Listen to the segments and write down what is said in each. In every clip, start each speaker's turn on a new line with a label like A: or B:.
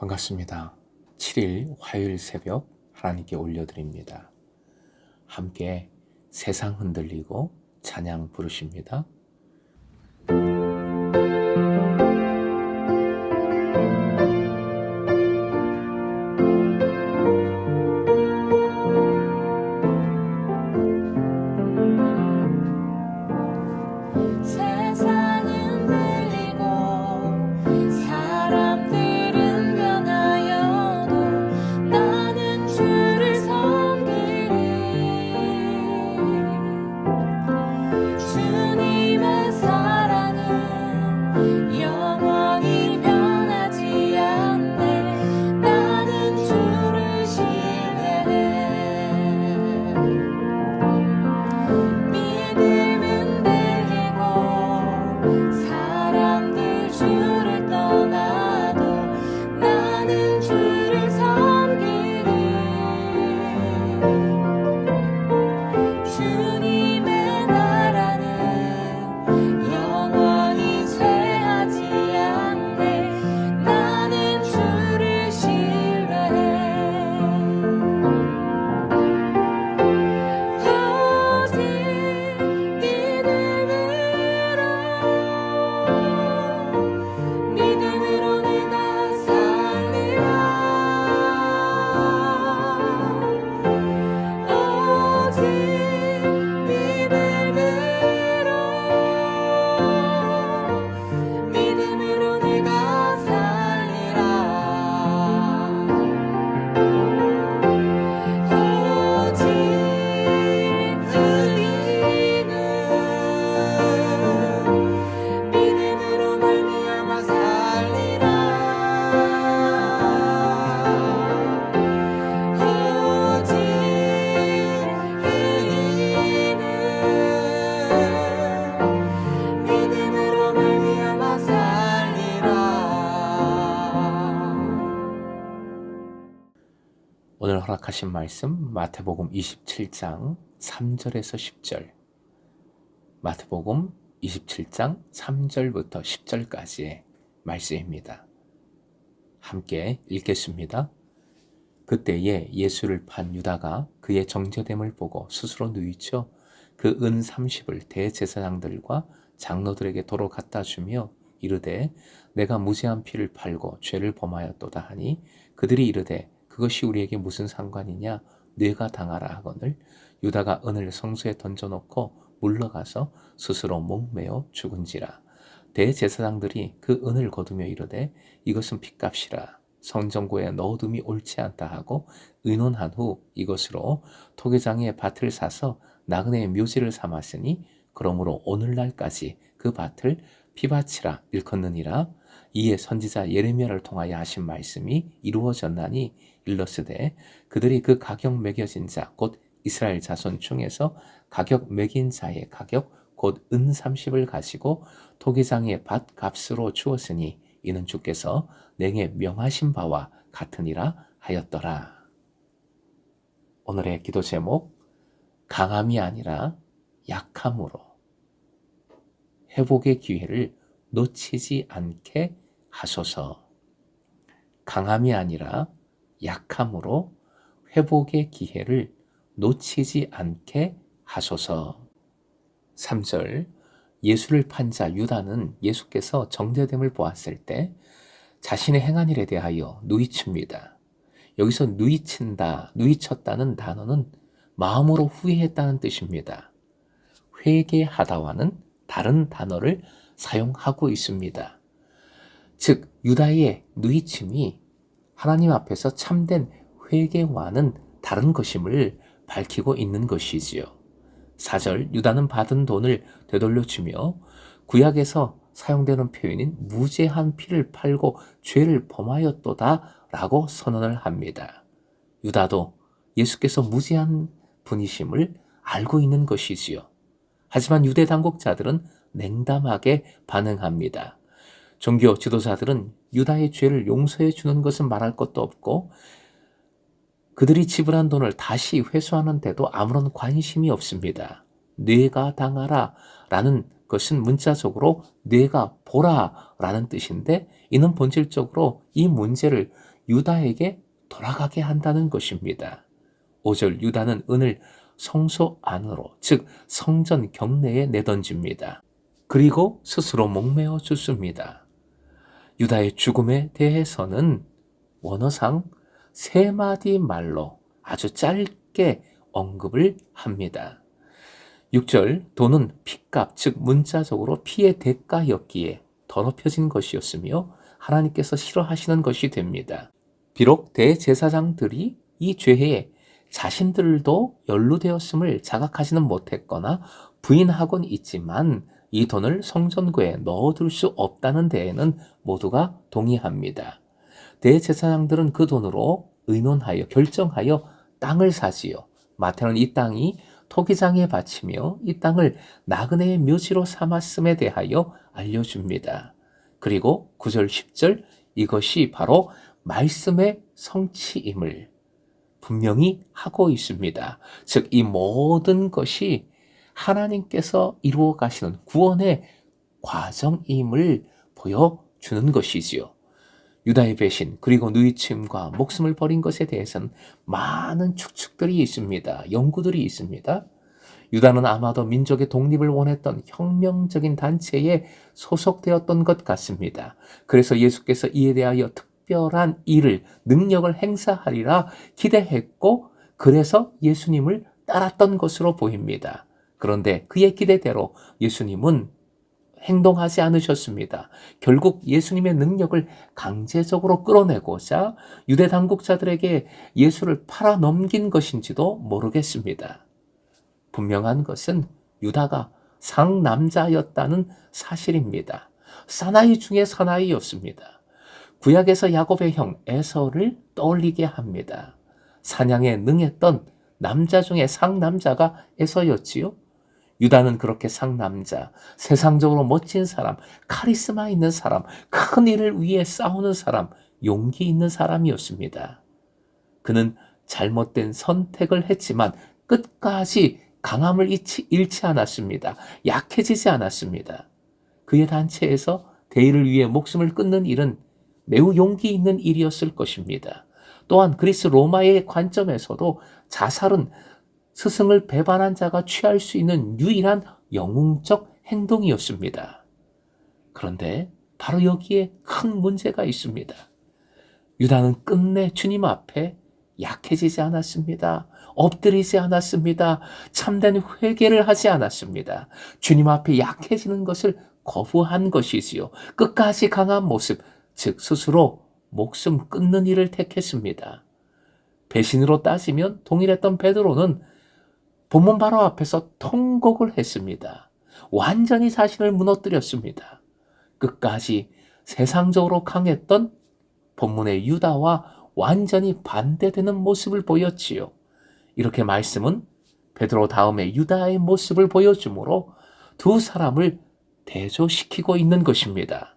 A: 반갑습니다. 7일 화요일 새벽 하나님께 올려드립니다. 함께 세상 흔들리고 찬양 부르십니다.
B: 세상은 들리고 사람들은 변하여도 나는 주를 섬기리. 주님의 사랑은 영원히 변하지 않네. 나는 주를 신뢰해. 믿음은 들리고 사람들 주를 떠나도 나는 주를 섬기리. 주님의 나라는 영원히 쇠하지 않네. 나는 주를 신뢰해. 오직 믿음으로 내가 살리라. 오직 믿음으로 내가 살리라. 오직 의인은 믿음으로 말미암아 살리라. 오직 의인은 믿음으로 말미암아 살리라.
A: 오늘 허락하신 말씀 마태복음 27장 3절에서 10절. 마태복음 27장 3절부터 10절까지의 말씀입니다. 함께 읽겠습니다. 그때에 예수를 판 유다가 그의 정죄됨을 보고 스스로 누이쳐 그 은 30을 대제사장들과 장로들에게 도로 갖다 주며 이르되 내가 무죄한 피를 팔고 죄를 범하였도다 하니 그들이 이르되 그것이 우리에게 무슨 상관이냐 네가 당하라 하거늘 유다가 은을 성소에 던져놓고 물러가서 스스로 목매어 죽은지라. 대제사장들이 그 은을 거두며 이르되 이것은 핏값이라 성전고에 넣어둠이 옳지 않다 하고 의논한 후 이것으로 토기장의 밭을 사서 나그네의 묘지를 삼았으니 그러므로 오늘날까지 그 밭을 피밭이라 일컫느니라. 이에 선지자 예레미야를 통하여 하신 말씀이 이루어졌나니 일러스되 그들이 그 가격 매겨진 자 곧 이스라엘 자손 중에서 가격 매긴 자의 가격 곧 은 30을 가지고 토기장의 밭 값으로 주었으니 이는 주께서 내게 명하신 바와 같으니라 하였더라. 오늘의 기도 제목, 강함이 아니라 약함으로 회복의 기회를 놓치지 않게 하소서. 강함이 아니라 약함으로 회복의 기회를 놓치지 않게 하소서. 3절. 예수를 판 자 유다는 예수께서 정죄됨을 보았을 때 자신의 행한 일에 대하여 누이칩니다. 여기서 누이쳤다는 단어는 마음으로 후회했다는 뜻입니다. 회개하다와는 다른 단어를 사용하고 있습니다. 즉 유다의 누이침이 하나님 앞에서 참된 회개와는 다른 것임을 밝히고 있는 것이지요. 4절. 유다는 받은 돈을 되돌려주며 구약에서 사용되는 표현인 무죄한 피를 팔고 죄를 범하였도다 라고 선언을 합니다. 유다도 예수께서 무죄한 분이심을 알고 있는 것이지요. 하지만 유대 당국자들은 냉담하게 반응합니다. 종교 지도자들은 유다의 죄를 용서해 주는 것은 말할 것도 없고 그들이 지불한 돈을 다시 회수하는데도 아무런 관심이 없습니다. 뇌가 당하라 라는 것은 문자적으로 뇌가 보라 라는 뜻인데 이는 본질적으로 이 문제를 유다에게 돌아가게 한다는 것입니다. 5절 유다는 은을 성소 안으로, 즉 성전 경내에 내던집니다. 그리고 스스로 목매어 죽습니다. 유다의 죽음에 대해서는 원어상 3마디 말로 아주 짧게 언급을 합니다. 6절 돈은 피값, 즉 문자적으로 피의 대가였기에 더럽혀진 것이었으며 하나님께서 싫어하시는 것이 됩니다. 비록 대제사장들이 이 죄에 자신들도 연루되었음을 자각하지는 못했거나 부인하곤 있지만 이 돈을 성전구에 넣어둘 수 없다는 데에는 모두가 동의합니다. 대제사장들은 그 돈으로 의논하여 결정하여 땅을 사지요. 마태는 이 땅이 토기장에 바치며 이 땅을 나그네의 묘지로 삼았음에 대하여 알려줍니다. 그리고 9절 10절 이것이 바로 말씀의 성취임을 분명히 하고 있습니다. 즉 이 모든 것이 하나님께서 이루어 가시는 구원의 과정임을 보여주는 것이지요. 유다의 배신 그리고 누이침과 목숨을 버린 것에 대해서는 많은 추측들이 있습니다. 연구들이 있습니다. 유다는 아마도 민족의 독립을 원했던 혁명적인 단체에 소속되었던 것 같습니다. 그래서 예수께서 이에 대하여 특별한 일을, 능력을 행사하리라 기대했고 그래서 예수님을 따랐던 것으로 보입니다. 그런데 그의 기대대로 예수님은 행동하지 않으셨습니다. 결국 예수님의 능력을 강제적으로 끌어내고자 유대 당국자들에게 예수를 팔아 넘긴 것인지도 모르겠습니다. 분명한 것은 유다가 상남자였다는 사실입니다. 사나이 중에 사나이였습니다. 구약에서 야곱의 형 에서를 떠올리게 합니다. 사냥에 능했던 남자 중에 상남자가 에서였지요. 유다는 그렇게 상남자, 세상적으로 멋진 사람, 카리스마 있는 사람, 큰 일을 위해 싸우는 사람, 용기 있는 사람이었습니다. 그는 잘못된 선택을 했지만 끝까지 강함을 잃지 않았습니다. 약해지지 않았습니다. 그의 단체에서 대의를 위해 목숨을 끊는 일은 매우 용기 있는 일이었을 것입니다. 또한 그리스 로마의 관점에서도 자살은 스승을 배반한 자가 취할 수 있는 유일한 영웅적 행동이었습니다. 그런데 바로 여기에 큰 문제가 있습니다. 유다는 끝내 주님 앞에 약해지지 않았습니다. 엎드리지 않았습니다. 참된 회개를 하지 않았습니다. 주님 앞에 약해지는 것을 거부한 것이지요. 끝까지 강한 모습, 즉 스스로 목숨 끊는 일을 택했습니다. 배신으로 따지면 동일했던 베드로는 본문 바로 앞에서 통곡을 했습니다. 완전히 자신을 무너뜨렸습니다. 끝까지 세상적으로 강했던 본문의 유다와 완전히 반대되는 모습을 보였지요. 이렇게 말씀은 베드로 다음에 유다의 모습을 보여주므로 두 사람을 대조시키고 있는 것입니다.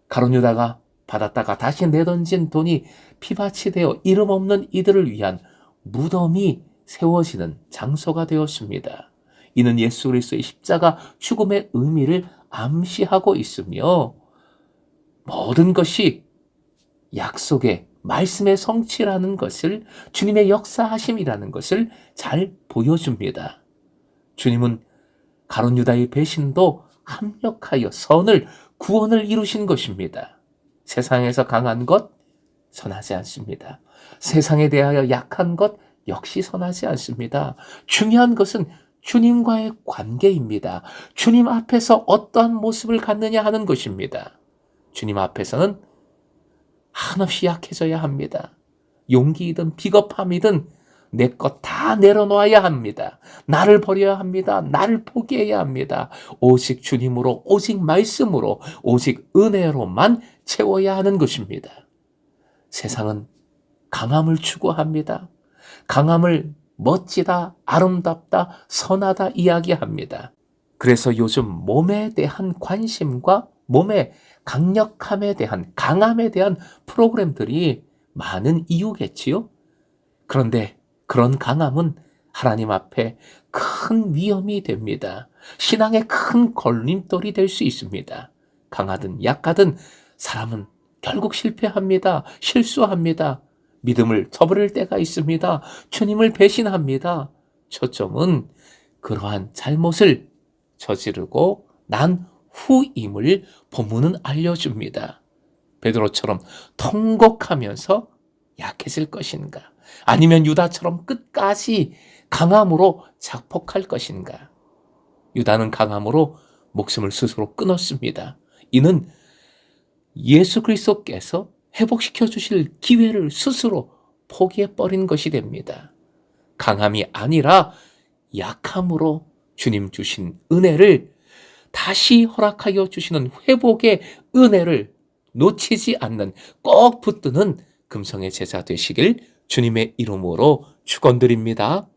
A: 가룟 유다가 받았다가 다시 내던진 돈이 피밭이 되어 이름 없는 이들을 위한 무덤이 세워지는 장소가 되었습니다. 이는 예수 그리스도의 십자가 죽음의 의미를 암시하고 있으며 모든 것이 약속의 말씀의 성취라는 것을, 주님의 역사하심이라는 것을 잘 보여줍니다. 주님은 가룟 유다의 배신도 합력하여 선을, 구원을 이루신 것입니다. 세상에서 강한 것 선하지 않습니다. 세상에 대하여 약한 것 역시 선하지 않습니다. 중요한 것은 주님과의 관계입니다. 주님 앞에서 어떠한 모습을 갖느냐 하는 것입니다. 주님 앞에서는 한없이 약해져야 합니다. 용기이든 비겁함이든 내 것 다 내려놓아야 합니다. 나를 버려야 합니다. 나를 포기해야 합니다. 오직 주님으로, 오직 말씀으로, 오직 은혜로만 채워야 하는 것입니다. 세상은 강함을 추구합니다. 강함을 멋지다, 아름답다, 선하다 이야기합니다. 그래서 요즘 몸에 대한 관심과 몸의 강력함에 대한, 강함에 대한 프로그램들이 많은 이유겠지요. 그런데 그런 강함은 하나님 앞에 큰 위험이 됩니다. 신앙의 큰 걸림돌이 될 수 있습니다. 강하든 약하든 사람은 결국 실패합니다. 실수합니다. 믿음을 저버릴 때가 있습니다. 주님을 배신합니다. 초점은 그러한 잘못을 저지르고 난 후임을 본문은 알려줍니다. 베드로처럼 통곡하면서 약해질 것인가? 아니면 유다처럼 끝까지 강함으로 작폭할 것인가? 유다는 강함으로 목숨을 스스로 끊었습니다. 이는 예수 그리스도께서 회복시켜 주실 기회를 스스로 포기해 버린 것이 됩니다. 강함이 아니라 약함으로 주님 주신 은혜를 다시 허락하여 주시는 회복의 은혜를 놓치지 않는 꼭 붙드는 금성의 제자 되시길 주님의 이름으로 축원드립니다.